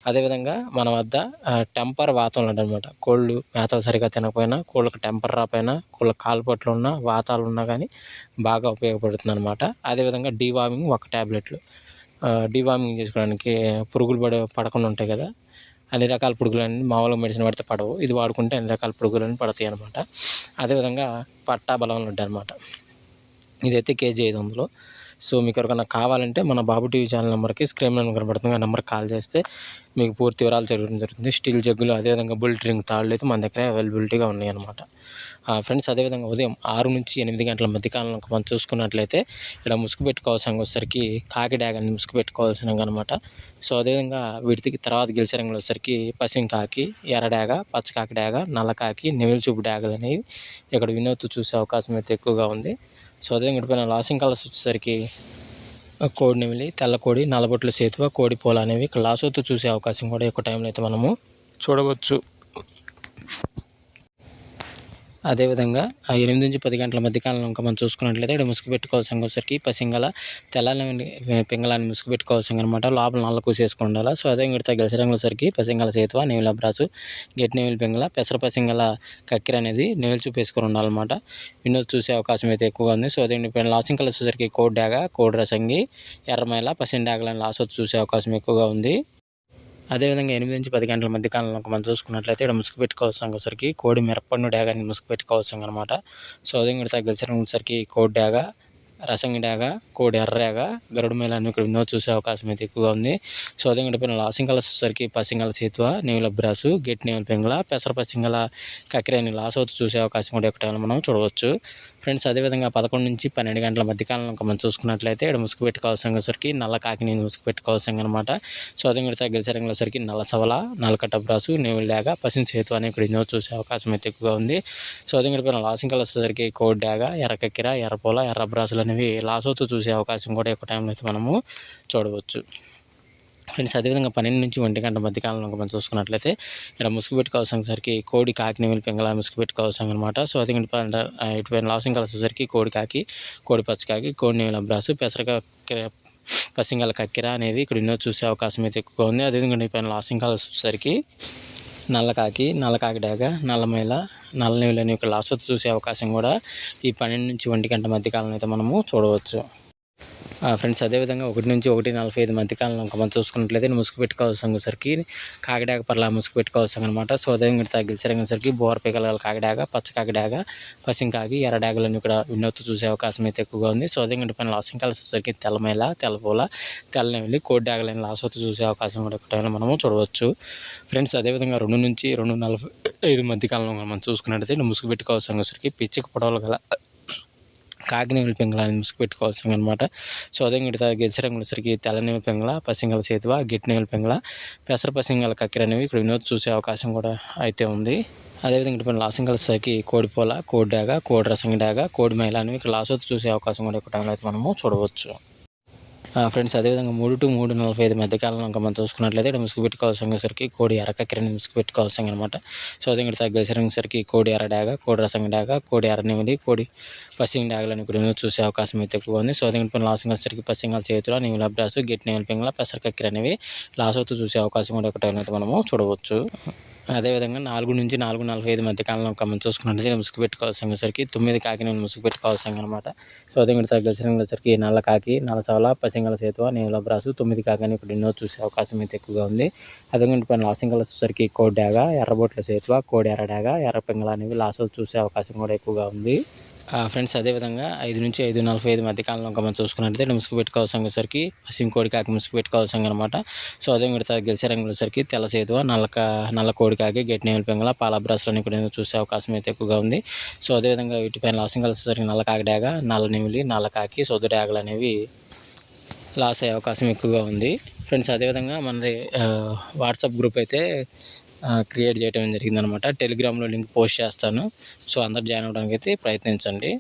అదేవిధంగా మన వద్ద టెంపర్ వాతాలు ఉంటాయన్నమాట. కోళ్ళు మేతలు సరిగ్గా తినకపోయినా, కోళ్ళకి టెంపర్ రాకపోయినా, కోళ్ళకి కాలుపట్లు ఉన్నా, వాతాలు ఉన్నా కానీ బాగా ఉపయోగపడుతుందన్నమాట. అదేవిధంగా డీవార్మింగ్ ఒక ట్యాబ్లెట్లు. డీవార్మింగ్ చేసుకోవడానికి పురుగులు పడకుండా ఉంటాయి కదా, అన్ని రకాల పురుగులన్నీ మామూలుగా మెడిసిన్ పడితే పడవు, ఇది వాడుకుంటే అన్ని రకాల పురుగులన్నీ పడతాయి అనమాట. అదేవిధంగా పట్టా బలం ఉంటాయి అనమాట. ఇదైతే కేజీ 500. సో మీకు ఎవరికైనా కావాలంటే మన బాబు టీవీ ఛానల్ నెంబర్కి స్క్రీన్ మీద కనబడుతుంది, ఆ నెంబర్కి కాల్ చేస్తే మీకు పూర్తి వివరాలు జరుగుతుంది. స్టీల్ జగ్గులు అదేవిధంగా బుల్ డ్రింక్ తాళ్ళు అయితే మన దగ్గర అవైలబిలిటీగా ఉన్నాయి అనమాట. ఫ్రెండ్స్, అదేవిధంగా ఉదయం 6 నుంచి 8 గంటల మధ్యకాలంలో మనం చూసుకున్నట్లయితే ఇక్కడ ముసుగు పెట్టుకోవాల్సిన వచ్చేసరికి కాకి డ్యాగని ముసుగు పెట్టుకోవాల్సిన అనమాట. సో అదేవిధంగా వీటికి తర్వాత గెలిచే రంగులు వచ్చేసరికి పసిం కాకి, ఎర్ర డ్యాగ, పచ్చకాకి డ్యాగ, నల్లకాకి, నెమిలి చూపు డ్యాగలు అనేవి ఇక్కడ వినోద్ చూసే అవకాశం అయితే ఎక్కువగా ఉంది. సో అదేవిధంగా ఇటుపైన లాసింగ్ కలర్స్ వచ్చేసరికి కోడి నెమిలి, తెల్లకోడి, నల్లబొట్ల సేతువ, కోడి పోల అనేవి ఇక్కడ లాసోతు చూసే అవకాశం కూడా ఎక్కువ టైంలో అయితే మనము చూడవచ్చు. అదేవిధంగా 8 నుంచి 10 గంటల మధ్యకాలంలో ఇంకా మనం చూసుకున్నట్లయితే ఇక్కడ ముసుగు పెట్టుకోవాల్సిన వచ్చరికి పసింగల తెల్లని పింగళాన్ని ముసుగు పెట్టుకోవాల్సిన అనమాట. లోపల నల్ల కూసేసుకుని ఉండాలి. సో అదే ఇంకటి గెలిచే రంగుల సరికి పసింగల సేతువ, నెమిలి అబ్రాసు, గెట్ నెమిలి పింగళ, పెసర పసింగల కక్కెర అనేది నెమిలి చూపేసుకొని ఉండాలన్నమాట. వినోద్ చూసే అవకాశం అయితే ఎక్కువగా ఉంది. సో అదే లాసింగ్ కలర్స్ వచ్చేసరికి కోడి డాగ, కోడి రసంగి, ఎర్రమైల, పసిన్ డాగలని లాసొత్తు చూసే అవకాశం ఎక్కువగా ఉంది. అదేవిధంగా 8 నుంచి 10 గంటల మధ్య కాలంలో మనం చూసుకున్నట్లయితే ఇక్కడ ముసుగు పెట్టుకోవాల్సిన వచ్చరికి కోడి మిరపండు డాగాని ముసుగు పెట్టుకోవాల్సిన అనమాట. సో అదే ఇక్కడ తగ్గించడానికి కోడి డాగ, రసంగి డాగ, కోడి ఎర్రడాగ, గరుడు మేళ అని ఇక్కడ వినోద్ చూసే అవకాశం అయితే ఎక్కువగా ఉంది. సో అదే ఇక్కడ లాసింగ్ కలర్స్ వచ్చరికి పసింగల సేతువ, నెమిలి అబ్రాసు, గెట్ నెమిలి పింగళ, పెసర పసింగల కక్కిరాని లాసౌత్ చూసే అవకాశం కూడా ఎక్కువ టైంలో మనం చూడవచ్చు. ఫ్రెండ్స్, అదేవిధంగా 11 నుంచి 12 గంటల మధ్యకాలంలో మనం చూసుకున్నట్లయితే ఇక్కడ ముసుగు పెట్టుకోవాల్సిన వచ్చరికి నల్ల కాకిని ముసుగు పెట్టుకోవాల్సిన అనమాట. సో అదే ఇక్కడ గెలిచే రంగుల వచ్చరికి నల్ల సవల, నల్లకట్ట బ్రాసు, నెమిలి డాగ, పసిన్ సేతు అని ఇక్కడ వినోద్ చూసే అవకాశం అయితే ఎక్కువగా ఉంది. సో అదే ఇక్కడ లాసింగ్ కలర్స్ వచ్చరికి కోడి డాగ, ఎర్ర కక్కిర, ఎర్రపోల, ఎర్ర బ్రాసులు అనేవి లాసౌత్ చూసే అవకాశం కూడా ఎక్కువ టైంలో అయితే మనము చూడవచ్చు. ఫ్రెండ్స్, అదేవిధంగా 12 నుంచి 1 గంట మధ్యకాలంలో మనం చూసుకున్నట్లయితే ఇక్కడ ముసుగు పెట్టుకోవాల్సిన సరికి కోడి కాకి, నెమిలి పింగళ ముసుగు పెట్టుకోవాల్సిన అనమాట. సో అదే ఇటుపైన లాసింగ్ కలర్స్ సరికి కోడి కాకి, కోడి పచ్చకాకి, కోడి నెమిలి అబ్రాసు, పెసర పసింగల కక్కెర అనేవి ఇక్కడ ఎన్నో చూసే అవకాశం అయితే ఎక్కువగా ఉంది. అదేవిధంగా ఇటుపైన లాసింగ్ కలర్స్ వచ్చేసరికి నల్లకాకి, నల్లకాకి డాగ, నల్లమైల, నల్ల నెమిలి అని ఇక్కడ లాసొత్తు చూసే అవకాశం కూడా ఈ 12 నుంచి 1 గంట మధ్యకాలంలో అయితే మనము చూడవచ్చు. ఫ్రెండ్స్, అదేవిధంగా 1 నుంచి 1:45 మధ్యకాలంలో మనం చూసుకున్నట్లయితే ముసుగు పెట్టుకోవాల్సిన సరికి కాకిడాగ పర్లా ముసుగు పెట్టుకోవాల్సిన అనమాట. సో అదేవిధంగా తగ్గించడం సరికి బోర పిగల కాకిడాగ, పచ్చ కాకిడాగ, పసింకాకి, ఎర్ర డాగలను ఇక్కడ వినోద్ చూసే అవకాశం అయితే ఎక్కువగా ఉంది. సో అదేవిధంగా పైన లాసింగ్ కలర్స్ సరికి తెల్లమైల, తెల్లపూల, తెల్లనెమిలి, కోడి డాగలని లాసొత్తు చూసే అవకాశం కూడా ఎక్కువ మనము చూడవచ్చు. ఫ్రెండ్స్, అదేవిధంగా 2 నుంచి 2:45 మధ్యకాలంలో మనం చూసుకున్నట్లయితే ముసుగు పెట్టుకోవాల్సిన సరికి పిచ్చిక పొడవలు గల కాకి నెమిలి పింగళ అని ముసుగు పెట్టుకోవాల్సిన అనమాట. సో అదే ఇక్కడ గెలిచే రంగుల సరికి తెల్ల నెమిలి పింగళ, పసింగల సేతువ, గిట్ నెమిలి పింగళ, పెసర పసింగల కక్కెర అనేవి ఇక్కడ వినోద్ చూసే అవకాశం కూడా అయితే ఉంది. అదేవిధంగా ఇక్కడ లాసింగ్ కలర్స్ సరికి కోడి పోల, కోడి డాగ, కోడి రసంగి డాగ, కోడి మైల అనేవి ఇక్కడ లాసొత్తు చూసే అవకాశం కూడా ఎక్కువ టైంలో అయితే మనము చూడవచ్చు. ఫ్రెండ్స్, అదేవిధంగా 3 to 3:45 మధ్యకాలంలో ఇంకా మనం చూసుకున్నట్లయితే ఇక్కడ ముసుగు పెట్టుకోవాల్సిన సరికి కోడి ఎర్ర కక్కెరని ముసుగు పెట్టుకోవాల్సిన అనమాట. సో అదే ఇక్కడ తగ్గేసరికి సరికి కోడి ఎర్ర డాగ, కోడి రసంగి డాగ, కోడి ఎర్ర నెమిలి, కోడి పసింగ్ డాగలను ఇక్కడ చూసే అవకాశం అయితే ఎక్కువగా ఉంది. సో అదే ఇక్కడ లాసింగ్ వచ్చేసరికి పసింగల చేతుల, నెమిలి అబ్రాసు, గెట్ నెమిలి పింగళ, పెసర కక్కెర అనేవి లాసొత్తు చూసే అవకాశం కూడా ఎక్కువ టైంలో అయితే మనము చూడవచ్చు. అదేవిధంగా 4 నుంచి 4:45 మధ్యకాలంలో మనం చూసుకున్నట్లయితే ముసుగు పెట్టుకోవాల్సిన సరికి 9 కాకిని ముసుగు పెట్టుకోవాల్సిన అనమాట. సో అదే ఇక్కడ తగ్గేసరికి సరికి నల్ల కాకి, నల్ల సవల, పసింగల సేతువ, నెమిలి అబ్రాసు, 9 కాకిని ఇక్కడ ఎన్నో చూసే అవకాశం అయితే ఎక్కువగా ఉంది. అదే పైన లాసింగ్ కలర్స్ సరికి కోడి డాగ, ఎర్రబొట్ల సేతువ, కోడి ఎర్ర డాగ, ఎర్ర పింగళ అనేవి లాసొత్తు చూసే అవకాశం కూడా ఎక్కువగా ఉంది. ఫ్రెండ్స్, అదేవిధంగా 5 నుంచి 5:45 మధ్యకాలంలో మనం చూసుకున్నట్లయితే ముసుగు పెట్టుకోవాల్సిన సరికి పసిం కోడి కాకి ముసుగు పెట్టుకోవాల్సిన అనమాట. సో అదే ఇక్కడ గెలిచే రంగుల సరికి తెల్ల సేతువ, నల్ల కోడి కాకి, గెట్ నెమిలి పింగళ, పాల బ్రష్లను ఇక్కడ చూసే అవకాశం అయితే ఎక్కువగా ఉంది. సో అదేవిధంగా వీటిపైన లాసింగ్ కలర్స్ సరికి నల్ల కాకి డాగ, నల్ల నెమిలి, నల్ల కాకి, సొద్దు డాగలు అనేవి లాస్ అయ్యే అవకాశం ఎక్కువగా ఉంది. ఫ్రెండ్స్, అదేవిధంగా మనది వాట్సాప్ గ్రూప్ అయితే క్రియేట్ చేయడం జరిగిందనమాట. టెలిగ్రామ్లో లింక్ పోస్ట్ చేస్తాను. సో అందరు జాయిన్ అవ్వడానికి అయితే ప్రయత్నించండి.